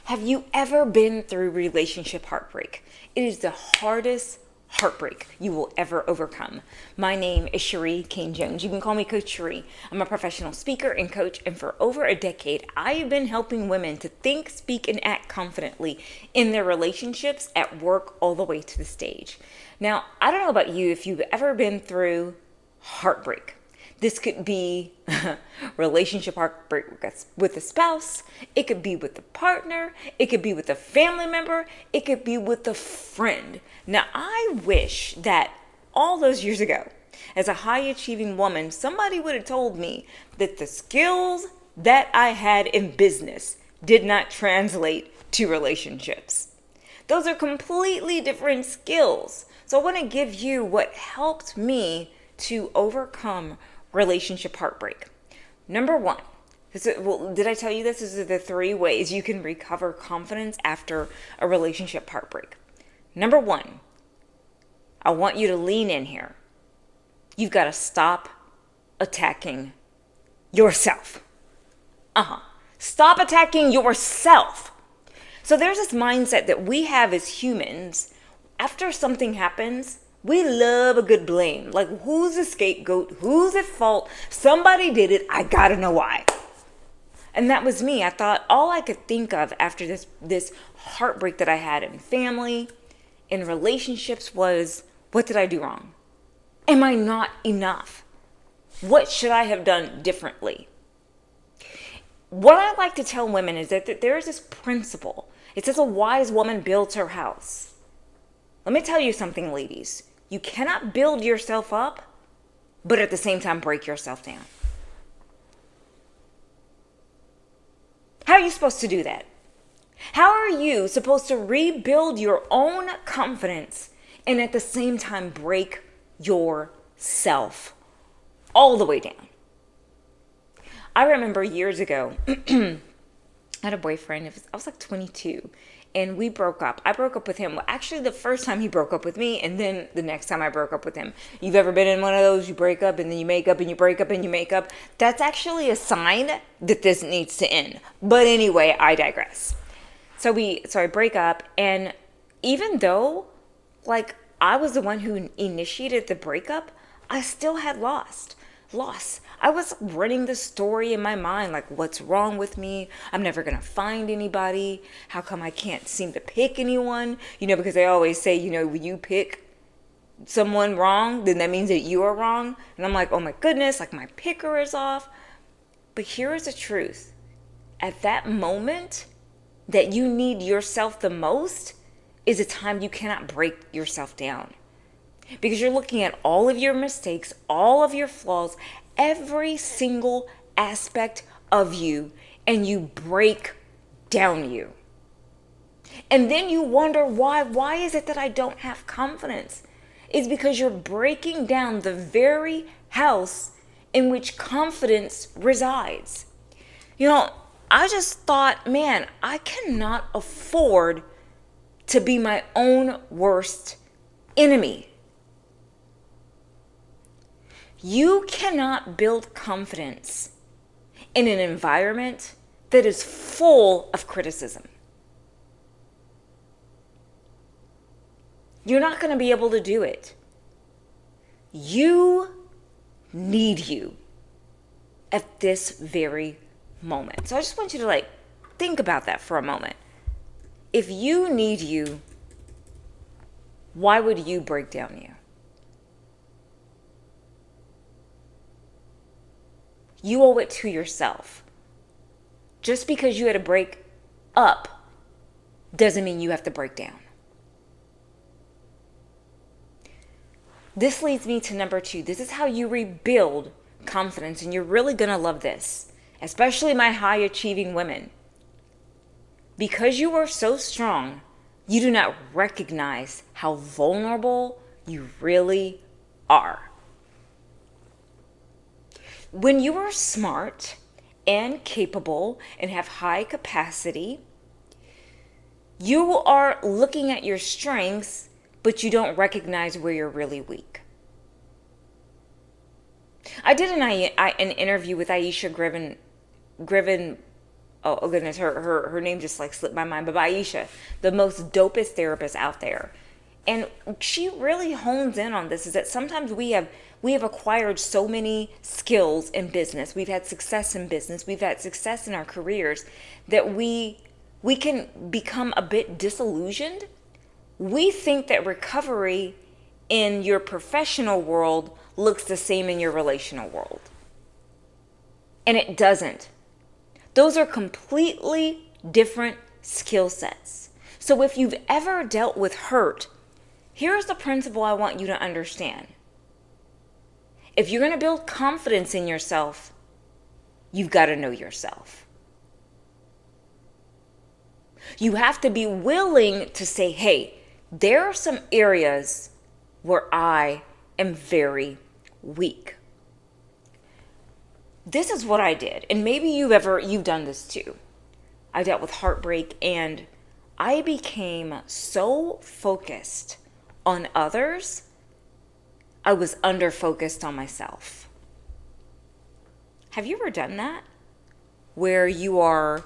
Have you ever been through relationship heartbreak? It is the hardest heartbreak you will ever overcome. My name is Sheree Cain-Jones. You can call me Coach Sheree. I'm a professional speaker and coach, and for over a decade, I have been helping women to think, speak, and act confidently in their relationships, at work, all the way to the stage. Now, I don't know about you if you've ever been through heartbreak. This could be relationship heartbreak with a spouse. It could be with a partner. It could be with a family member. It could be with a friend. Now, I wish that all those years ago, as a high achieving woman, somebody would have told me that the skills that I had in business did not translate to relationships. Those are completely different skills. So I want to give you what helped me to overcome relationship heartbreak. Number one, did I tell you this? These are the 3 ways you can recover confidence after a relationship heartbreak. Number one, I want you to lean in here. You've got to stop attacking yourself. Stop attacking yourself. So there's this mindset that we have as humans. After something happens, we love a good blame. Like, who's the scapegoat? Who's at fault? Somebody did it. I gotta know why. And that was me. I thought all I could think of after this heartbreak that I had in family, in relationships, was, what did I do wrong? Am I not enough? What should I have done differently? What I like to tell women is that there is this principle. It says a wise woman builds her house. Let me tell you something, ladies. You cannot build yourself up, but at the same time break yourself down. How are you supposed to do that? How are you supposed to rebuild your own confidence and at the same time break yourself all the way down? I remember years ago, I had a boyfriend. I was like 22. And we broke up. I broke up with him. Well, actually, the first time he broke up with me, and then the next time I broke up with him. You've ever been in one of those? You break up, and then you make up, and you break up, and you make up. That's actually a sign that this needs to end. But anyway, I digress. So I break up, and even though, I was the one who initiated the breakup, I still had loss. I was running the story in my mind, like, what's wrong with me? I'm never going to find anybody. How come I can't seem to pick anyone? Because they always say, when you pick someone wrong, then that means that you are wrong. And I'm like, oh my goodness, like my picker is off. But here is the truth. At that moment that you need yourself the most is a time you cannot break yourself down. Because you're looking at all of your mistakes, all of your flaws, every single aspect of you, and you break down you. And then you wonder why. Why is it that I don't have confidence? It's because you're breaking down the very house in which confidence resides. I just thought, man, I cannot afford to be my own worst enemy. You cannot build confidence in an environment that is full of criticism. You're not going to be able to do it. You need you at this very moment. So I just want you to think about that for a moment. If you need you, why would you break down you? You owe it to yourself. Just because you had to break up doesn't mean you have to break down. This leads me to number 2. This is how you rebuild confidence, and you're really going to love this, especially my high achieving women. Because you are so strong, you do not recognize how vulnerable you really are. When you are smart and capable and have high capacity, you are looking at your strengths, but you don't recognize where you're really weak. I did an interview with Aisha Griffin oh goodness, her name just like slipped my mind, but Aisha, the most dopest therapist out there. And she really hones in on this, is that sometimes we have acquired so many skills in business. We've had success in business. We've had success in our careers that we can become a bit disillusioned. We think that recovery in your professional world looks the same in your relational world. And it doesn't. Those are completely different skill sets. So if you've ever dealt with hurt, here's the principle I want you to understand. If you're going to build confidence in yourself, you've got to know yourself. You have to be willing to say, hey, there are some areas where I am very weak. This is what I did. And maybe you've done this too. I dealt with heartbreak, and I became so focused on others, I was under focused on myself. Have you ever done that? Where you are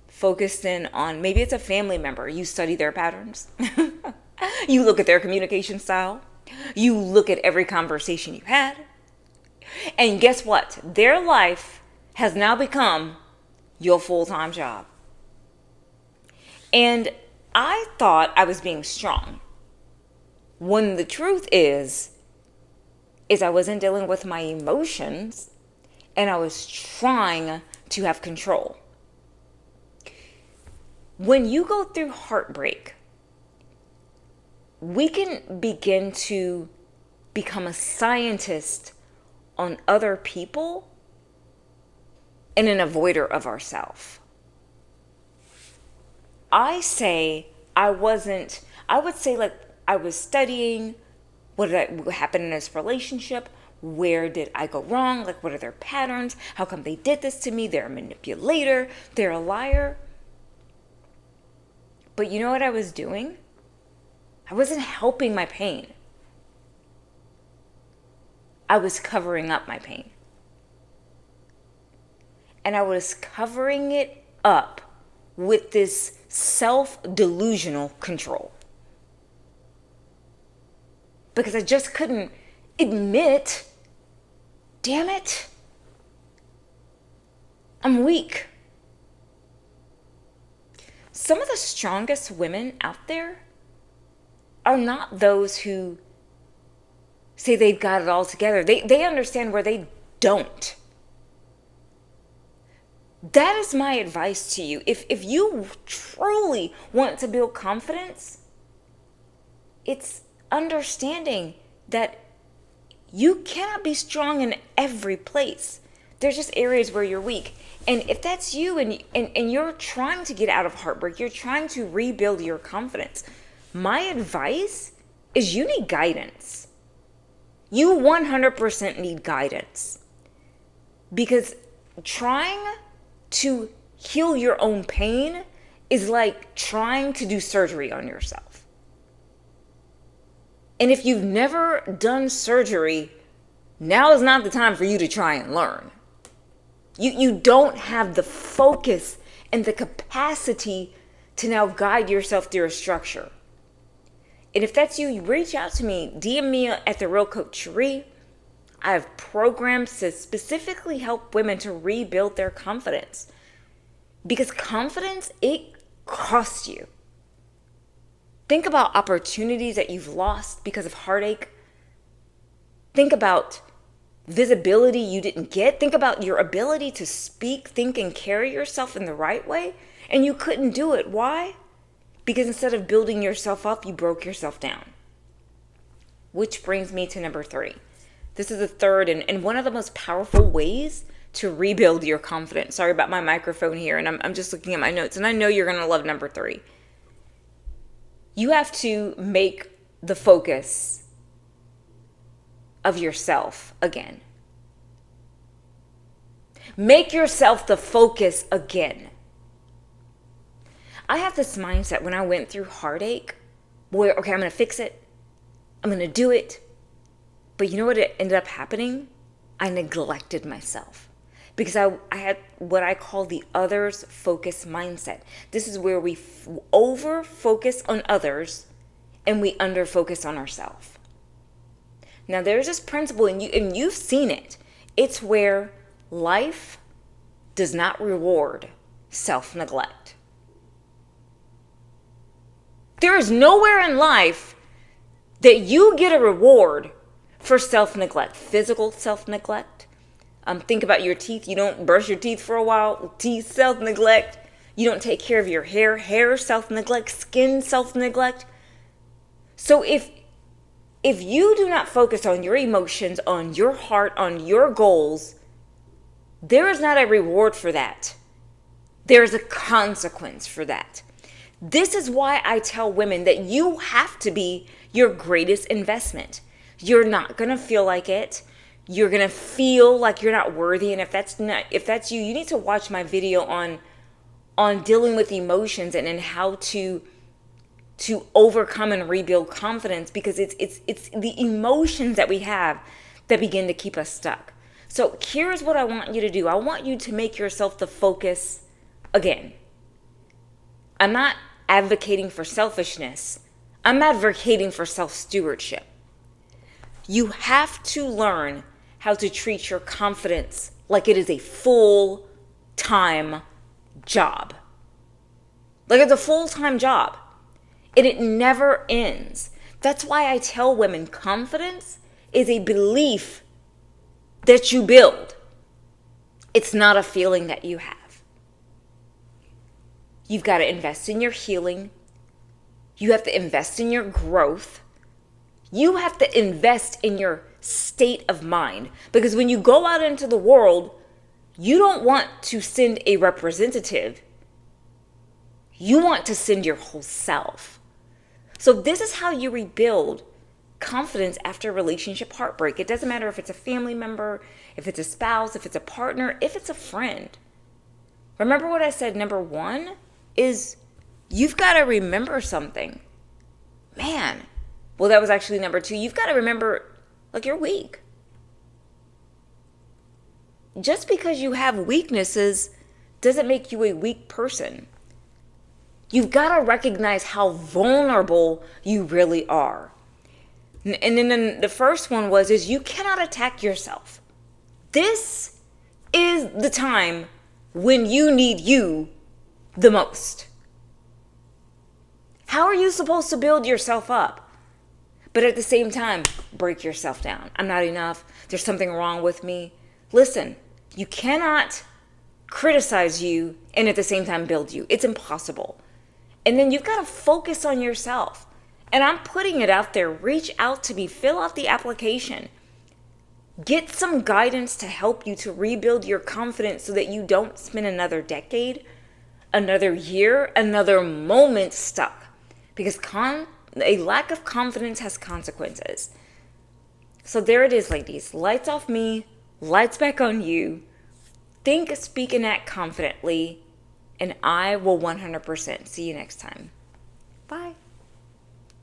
focused in on, maybe it's a family member, you study their patterns. You look at their communication style. You look at every conversation you had. And guess what? Their life has now become your full-time job. And I thought I was being strong, when the truth is I wasn't dealing with my emotions, and I was trying to have control. When you go through heartbreak, we can begin to become a scientist on other people and an avoider of ourselves. I would say like I was studying what happened in this relationship. Where did I go wrong? Like, what are their patterns? How come they did this to me? They're a manipulator. They're a liar. But you know what I was doing? I wasn't helping my pain. I was covering up my pain. And I was covering it up with this self-delusional control. Because I just couldn't admit, damn it, I'm weak. Some of the strongest women out there are not those who say they've got it all together. They understand where they don't. That is my advice to you. If you truly want to build confidence, it's understanding that you cannot be strong in every place. There's just areas where you're weak. And if that's you and you're trying to get out of heartbreak, you're trying to rebuild your confidence, my advice is you need guidance. You 100% need guidance. Because trying to heal your own pain is like trying to do surgery on yourself. And if you've never done surgery, now is not the time for you to try and learn. You don't have the focus and the capacity to now guide yourself through a structure. And if that's you, you reach out to me, DM me at The Real Coach Sheree. I have programs to specifically help women to rebuild their confidence. Because confidence, it costs you. Think about opportunities that you've lost because of heartache. Think about visibility you didn't get. Think about your ability to speak, think, and carry yourself in the right way, and you couldn't do it. Why? Because instead of building yourself up, you broke yourself down. Which brings me to number 3. This is the third and one of the most powerful ways to rebuild your confidence. Sorry about my microphone here, and I'm just looking at my notes, and I know you're going to love number 3. You have to make the focus of yourself again. Make yourself the focus again. I have this mindset when I went through heartache where, okay, I'm going to fix it. I'm going to do it. But you know what ended up happening? I neglected myself. because I had what I call the others focus mindset. This is where we over focus on others and we under focus on ourselves. Now there's this principle, and you've seen it. It's where life does not reward self-neglect. There is nowhere in life that you get a reward for self-neglect, physical self-neglect. Think about your teeth. You don't brush your teeth for a while. Teeth self-neglect. You don't take care of your hair self-neglect, skin self-neglect. So if you do not focus on your emotions, on your heart, on your goals, there is not a reward for that. There is a consequence for that. This is why I tell women that you have to be your greatest investment. You're not going to feel like it. You're going to feel like you're not worthy. And if that's you, you need to watch my video on dealing with emotions and how to overcome and rebuild confidence, because it's the emotions that we have that begin to keep us stuck. So here's what I want you to do. I want you to make yourself the focus again. I'm not advocating for selfishness. I'm advocating for self-stewardship. You have to learn how to treat your confidence like it is a full-time job. Like it's a full-time job. And it never ends. That's why I tell women confidence is a belief that you build. It's not a feeling that you have. You've got to invest in your healing. You have to invest in your growth. You have to invest in your state of mind. Because when you go out into the world, you don't want to send a representative. You want to send your whole self. So this is how you rebuild confidence after relationship heartbreak. It doesn't matter if it's a family member, if it's a spouse, if it's a partner, if it's a friend. Remember what I said, number one is you've got to remember something. Man, well, that was actually number two. You've got to remember, like, you're weak. Just because you have weaknesses doesn't make you a weak person. You've got to recognize how vulnerable you really are. And then the first one is you cannot attack yourself. This is the time when you need you the most. How are you supposed to build yourself up, but at the same time, break yourself down? I'm not enough. There's something wrong with me. Listen, you cannot criticize you and at the same time build you. It's impossible. And then you've got to focus on yourself. And I'm putting it out there. Reach out to me. Fill out the application. Get some guidance to help you to rebuild your confidence so that you don't spend another decade, another year, another moment stuck. Because a lack of confidence has consequences. So there it is, ladies. Lights off me. Lights back on you. Think, speak, and act confidently. And I will 100% see you next time. Bye.